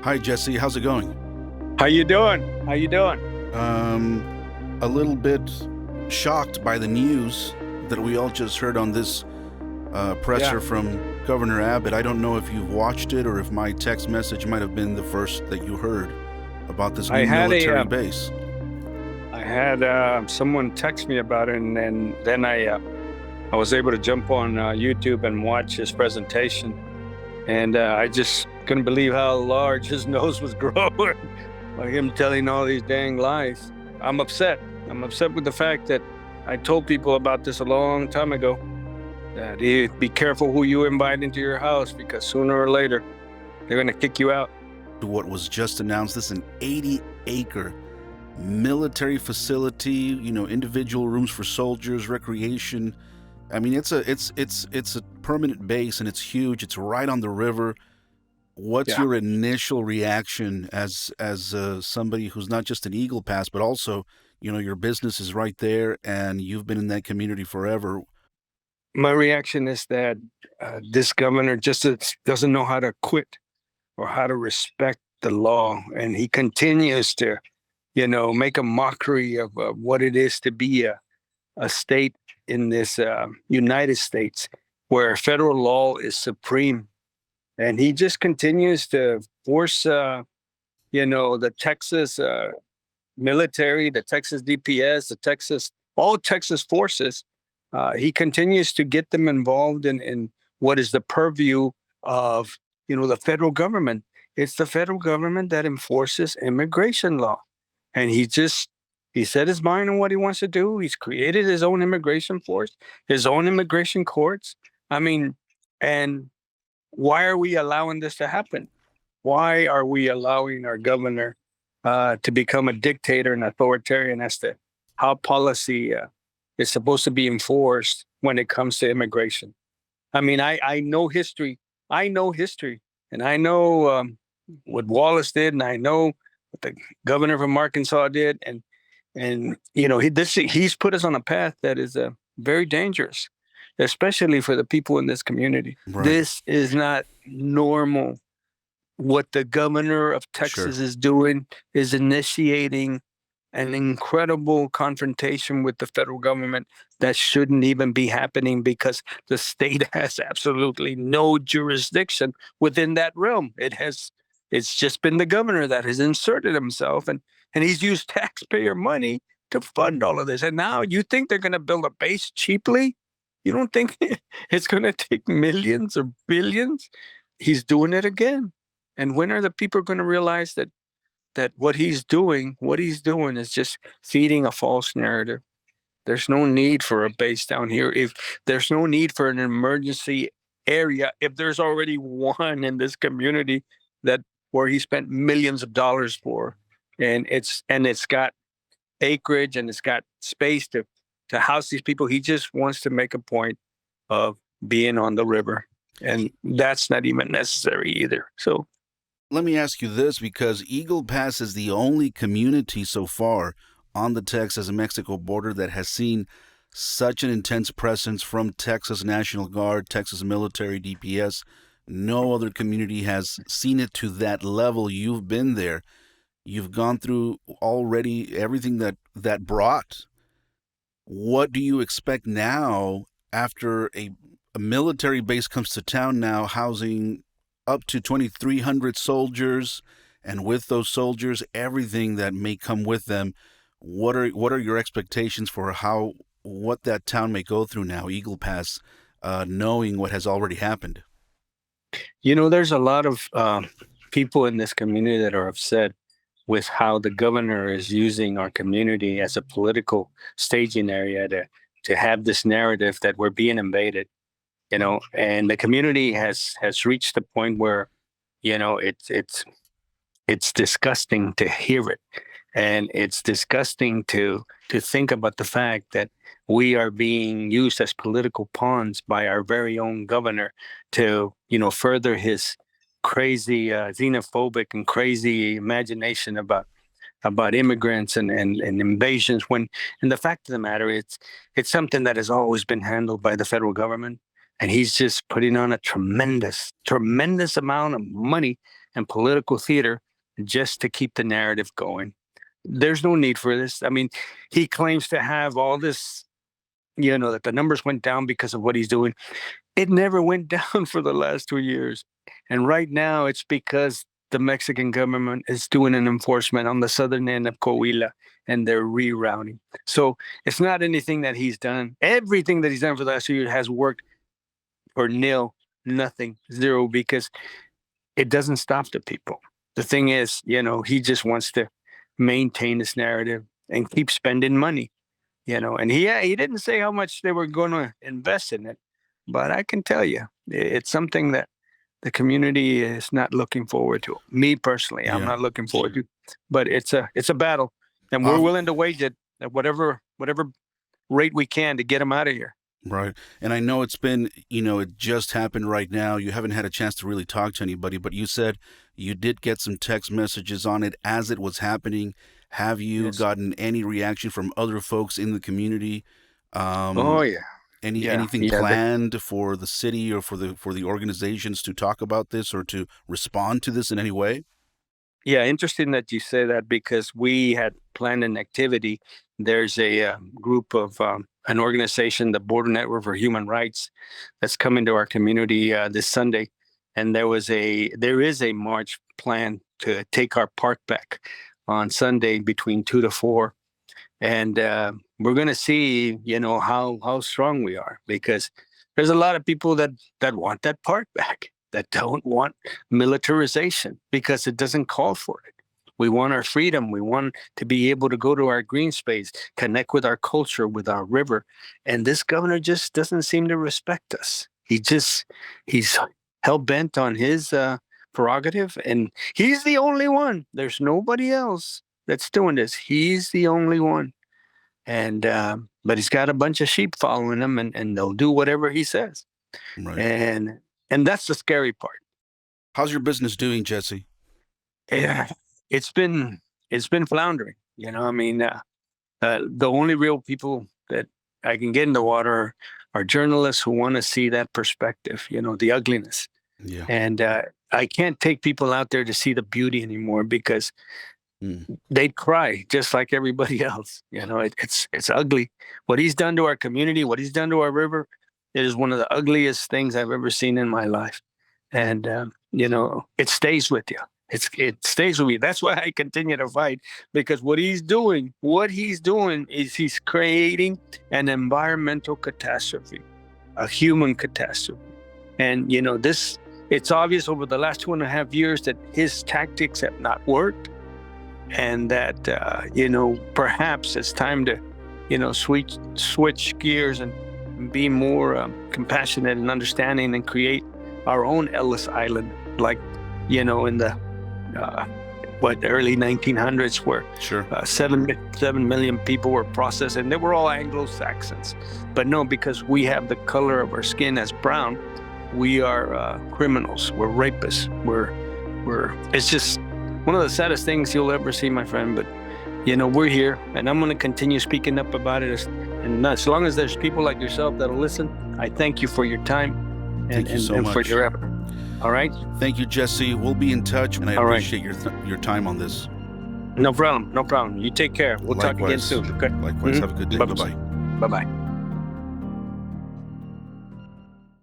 Hi, Jesse. How's it going? How you doing? How you doing? A little bit shocked by the news that we all just heard on this Yeah, presser from Governor Abbott. I don't know if you've watched it or if my text message might have been the first that you heard about this I new had a, military base. I had someone text me about it, and then I was able to jump on YouTube and watch his presentation, and I just couldn't believe how large his nose was growing by him telling all these dang lies. I'm upset. I'm upset with the fact that I told people about this a long time ago. That be careful who you invite into your house because sooner or later they're gonna kick you out. What was just announced, this is an 80-acre military facility, individual rooms for soldiers, recreation. I mean, it's a permanent base and it's huge. It's right on the river. What's Yeah. your initial reaction as somebody who's not just an Eagle Pass, but also, your business is right there and you've been in that community forever? My reaction is that this governor just doesn't know how to quit or how to respect the law, and he continues to, make a mockery of what it is to be a state in this United States where federal law is supreme, and he just continues to force, the Texas military, the Texas DPS, all Texas forces. He continues to get them involved in what is the purview of, the federal government. It's the federal government that enforces immigration law. And he set his mind on what he wants to do. He's created his own immigration force, his own immigration courts. I mean, and why are we allowing this to happen? Why are we allowing our governor to become a dictator and authoritarian as to how policy is supposed to be enforced when it comes to immigration? I mean, I know history. I know history, and I know what Wallace did, and I know what the governor from Arkansas did, and he's put us on a path that is very dangerous, especially for the people in this community. Right. This is not normal. What the governor of Sure. Texas is doing is initiating an incredible confrontation with the federal government that shouldn't even be happening because the state has absolutely no jurisdiction within that realm. It's just been the governor that has inserted himself, and he's used taxpayer money to fund all of this. And now you think they're going to build a base cheaply? You don't think it's going to take millions or billions? He's doing it again. And when are the people going to realize that what he's doing is just feeding a false narrative? There's no need for a base down here. If there's no need for an emergency area, if there's already one in this community that where he spent millions of dollars for, and it's got acreage and it's got space to house these people. He just wants to make a point of being on the river, and that's not even necessary either. So Let me ask you this, because Eagle Pass is the only community so far on the Texas and Mexico border that has seen such an intense presence from Texas National Guard, Texas military, DPS. No other community has seen it to that level. You've been there. You've gone through already everything that brought. What do you expect now after a military base comes to town now, housing up to 2,300 soldiers, and with those soldiers, everything that may come with them? What are your expectations for what that town may go through now, Eagle Pass, knowing what has already happened? there's a lot of people in this community that are upset with how the governor is using our community as a political staging area to have this narrative that we're being invaded. And the community has reached the point where it's disgusting to hear it, and it's disgusting to think about the fact that we are being used as political pawns by our very own governor to further his crazy xenophobic and crazy imagination about immigrants and invasions, when and the fact of the matter, it's something that has always been handled by the federal government, and he's just putting on a tremendous amount of money and political theater just to keep the narrative going. There's no need for this. I mean, he claims to have all this, that the numbers went down because of what he's doing. It never went down for the last 2 years. And right now it's because the Mexican government is doing an enforcement on the southern end of Coahuila and they're rerouting. So it's not anything that he's done. Everything that he's done for the last 2 years has worked for nil, nothing, zero, because it doesn't stop the people. The thing is, he just wants to maintain this narrative and keep spending money, and he didn't say how much they were going to invest in it, but I can tell you it's something that the community is not looking forward to. Me personally, I'm not looking forward to, but it's a battle, and we're willing to wage it at whatever rate we can to get them out of here. Right. And I know it's been, it just happened right now. You haven't had a chance to really talk to anybody, but you said you did get some text messages on it as it was happening. Have you gotten any reaction from other folks in the community? Oh, yeah. Anything planned for the city or for the organizations to talk about this or to respond to this in any way? Yeah, interesting that you say that, because we had planned an activity. There's a group of an organization, the Border Network for Human Rights, that's coming to our community this Sunday, and there is a march planned to take our park back on Sunday between 2 to 4, and we're going to see, how strong we are, because there's a lot of people that want that park back, that don't want militarization because it doesn't call for it. We want our freedom. We want to be able to go to our green space, connect with our culture, with our river. And this governor just doesn't seem to respect us. He's hell-bent on his prerogative, and he's the only one. There's nobody else that's doing this. He's the only one. And but he's got a bunch of sheep following him, and they'll do whatever he says. Right. And that's the scary part. How's your business doing, Jesse? Yeah, it's been floundering. I mean, the only real people that I can get in the water are journalists who want to see that perspective, the ugliness. Yeah. And I can't take people out there to see the beauty anymore, because they'd cry just like everybody else. It's ugly. What he's done to our community, what he's done to our river, it is one of the ugliest things I've ever seen in my life. And, it stays with you. It stays with me. That's why I continue to fight, because what he's doing is he's creating an environmental catastrophe, a human catastrophe. And, it's obvious over the last 2.5 years that his tactics have not worked, and that, perhaps it's time to, switch gears and be more compassionate and understanding, and create our own Ellis Island, like, in the early 1900s, where 7 million people were processed, and they were all Anglo-Saxons. But no, because we have the color of our skin as brown, we are criminals. We're rapists. It's just one of the saddest things you'll ever see, my friend. But we're here, and I'm going to continue speaking up about it. And as long as there's people like yourself that'll listen, I thank you for your time and for your effort. All right. Thank you, Jesse. We'll be in touch, and I appreciate your time on this. No problem. You take care. We'll talk again soon. Okay? Likewise. Have a good day. Bye-bye. Bye-bye.